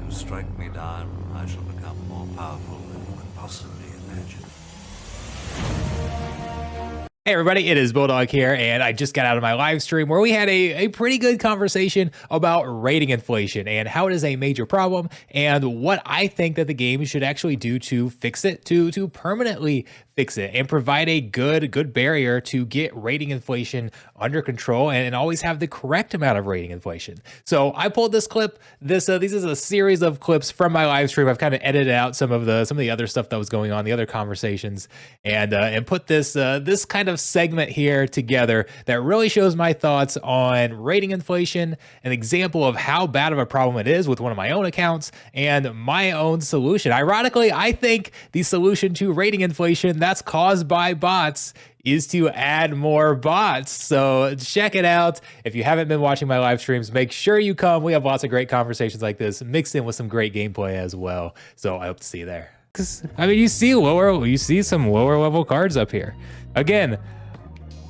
you strike me down, I shall become more powerful than you can possibly imagine. Hey everybody, it is Bulldog here, and I just got out of my live stream where we had a pretty good conversation about rating inflation and how it is a major problem and what I think that the game should actually do to fix it, to permanently fix it and provide a good barrier to get rating inflation under control and always have the correct amount of rating inflation. So I pulled this clip. This is a series of clips from my live stream. I've kind of edited out some of the other stuff that was going on, the other conversations, and put this kind of segment here together that really shows my thoughts on rating inflation, an example of how bad of a problem it is with one of my own accounts, and my own solution. Ironically, I think the solution to rating inflation that's caused by bots is to add more bots. So check it out. If you haven't been watching my live streams, make sure you come. We have lots of great conversations like this mixed in with some great gameplay as well. So I hope to see you there. I mean, you see some lower level cards up here. Again,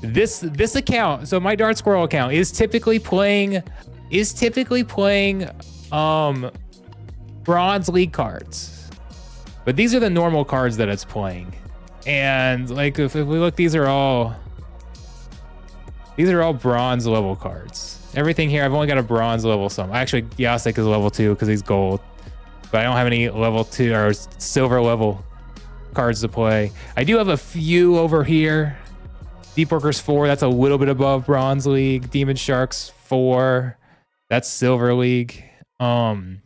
this account, so my Dart Squirrel account is typically playing Bronze League cards. But these are the normal cards that it's playing. And like if we look, these are all bronze level cards. Everything here, I've only got a bronze level some. Actually, Yasek is level 2 because he's gold. But I don't have any level 2 or silver level cards to play. I do have a few over here. Deep Workers 4, that's a little bit above Bronze League. Demon Sharks 4, that's Silver League. There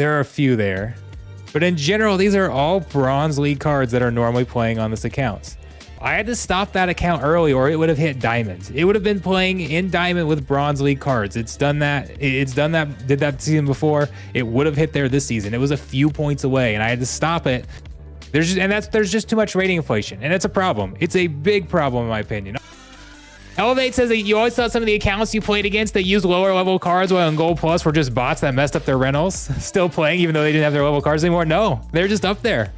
are a few there. But in general, these are all Bronze League cards that are normally playing on this account. I had to stop that account early or it would have hit Diamond. It would have been playing in Diamond with Bronze League cards. Did that season before. It would have hit there this season. It was a few points away and I had to stop it. There's just too much rating inflation and it's a problem. It's a big problem in my opinion. Elevate says that you always thought some of the accounts you played against that used lower level cards while in Gold Plus were just bots that messed up their rentals. Still playing even though they didn't have their level cards anymore. No, they're just up there.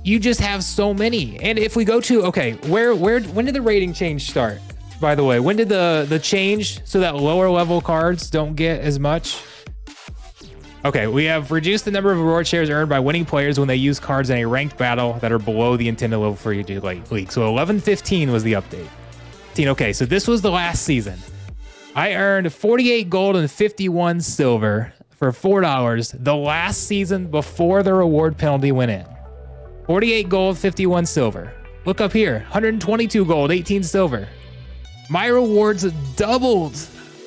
You just have so many. And if we go to, okay, when did the rating change start? By the way, when did the change so that lower level cards don't get as much? Okay, we have reduced the number of reward shares earned by winning players when they use cards in a ranked battle that are below the intended level for your league. So 11-15 was the update. Okay, so this was the last season. I earned 48 gold and 51 silver for $4 the last season before the reward penalty went in. 48 gold, 51 silver. Look up here, 122 gold, 18 silver. My rewards doubled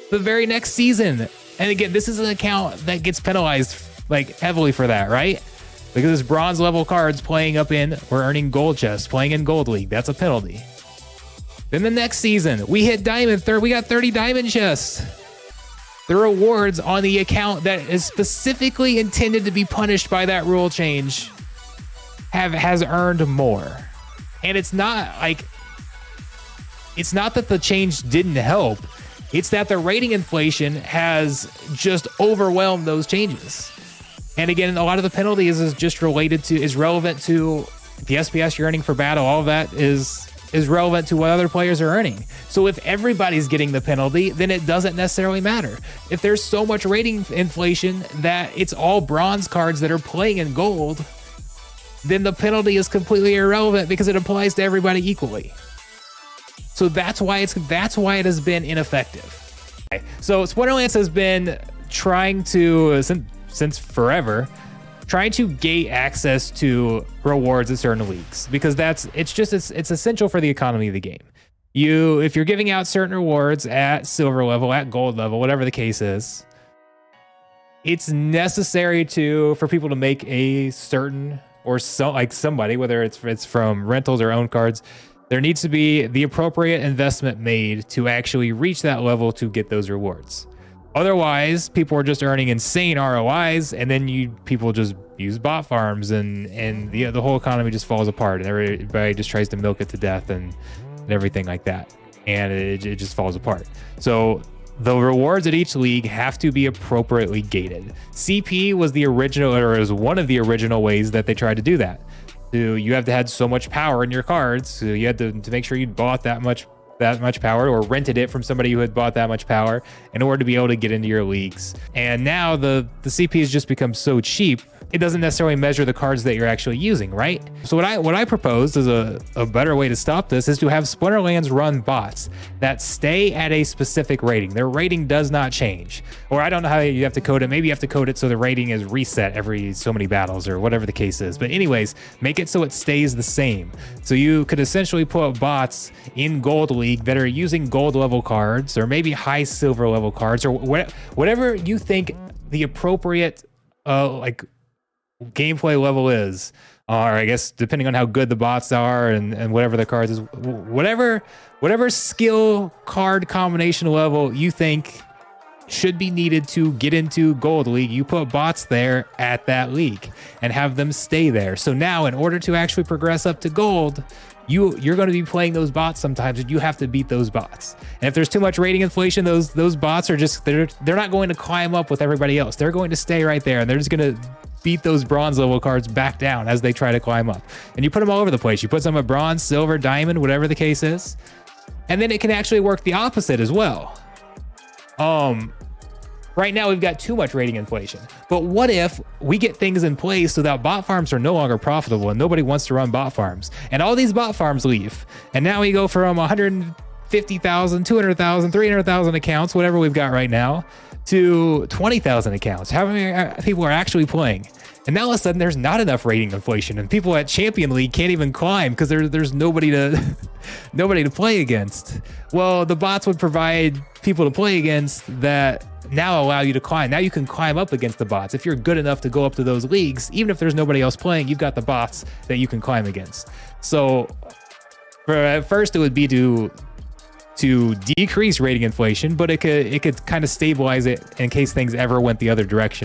the very next season. And again, this is an account that gets penalized like heavily for that, right? Because it's bronze level cards playing up in, we're earning gold chests, playing in Gold League. That's a penalty. Then the next season, we hit Diamond. We got 30 Diamond chests. The rewards on the account that is specifically intended to be punished by that rule change has earned more. And it's not that the change didn't help. It's that the rating inflation has just overwhelmed those changes. And again, a lot of the penalties is relevant to the SPS you're earning for battle. All of that is relevant to what other players are earning. So if everybody's getting the penalty, then it doesn't necessarily matter. If there's so much rating inflation that it's all bronze cards that are playing in gold, then the penalty is completely irrelevant because it applies to everybody equally. So that's why it has been ineffective. So Splinterlands has been trying to, since forever, trying to gate access to rewards in certain leagues because it's essential for the economy of the game. If you're giving out certain rewards at silver level, at gold level, whatever the case is, it's necessary for people to make a certain somebody, whether it's from rentals or own cards, there needs to be the appropriate investment made to actually reach that level to get those rewards. Otherwise, people are just earning insane ROIs, and then people just use bot farms, and the whole economy just falls apart, and everybody just tries to milk it to death and everything like that, and it just falls apart. So the rewards at each league have to be appropriately gated. CP was one of the original ways that they tried to do that. You have to have so much power in your cards, so you had to make sure you bought that much that much power or rented it from somebody who had bought that much power in order to be able to get into your leagues. And now the CP has just become so cheap, it doesn't necessarily measure the cards that you're actually using, right? So what I proposed as a better way to stop this is to have Splinterlands run bots that stay at a specific rating. Their rating does not change. Or I don't know how you have to code it. Maybe you have to code it so the rating is reset every so many battles or whatever the case is. But anyways, make it so it stays the same. So you could essentially put bots in Gold League that are using gold level cards or maybe high silver level cards or whatever you think the appropriate like gameplay level is, or I guess depending on how good the bots are and whatever the cards is, whatever skill card combination level you think should be needed to get into Gold League, you put bots there at that league and have them stay there. So now in order to actually progress up to gold, you're going to be playing those bots sometimes, and you have to beat those bots. And if there's too much rating inflation, those bots are just they're not going to climb up with everybody else. They're going to stay right there, and they're just going to beat those bronze level cards back down as they try to climb up. And you put them all over the place. You put some at bronze, silver, diamond, whatever the case is. And then it can actually work the opposite as well. Right now we've got too much rating inflation, but what if we get things in place so that bot farms are no longer profitable and nobody wants to run bot farms, and all these bot farms leave, and now we go from 150,000, 200,000, 300,000 accounts, whatever we've got right now, to 20,000 accounts. How many people are actually playing? And now all of a sudden there's not enough rating inflation, and people at Champion League can't even climb because there's nobody to nobody to play against. Well, the bots would provide people to play against that now allow you to climb. Now you can climb up against the bots. If you're good enough to go up to those leagues, even if there's nobody else playing, you've got the bots that you can climb against. So at first it would be to decrease rating inflation, but it could kind of stabilize it in case things ever went the other direction.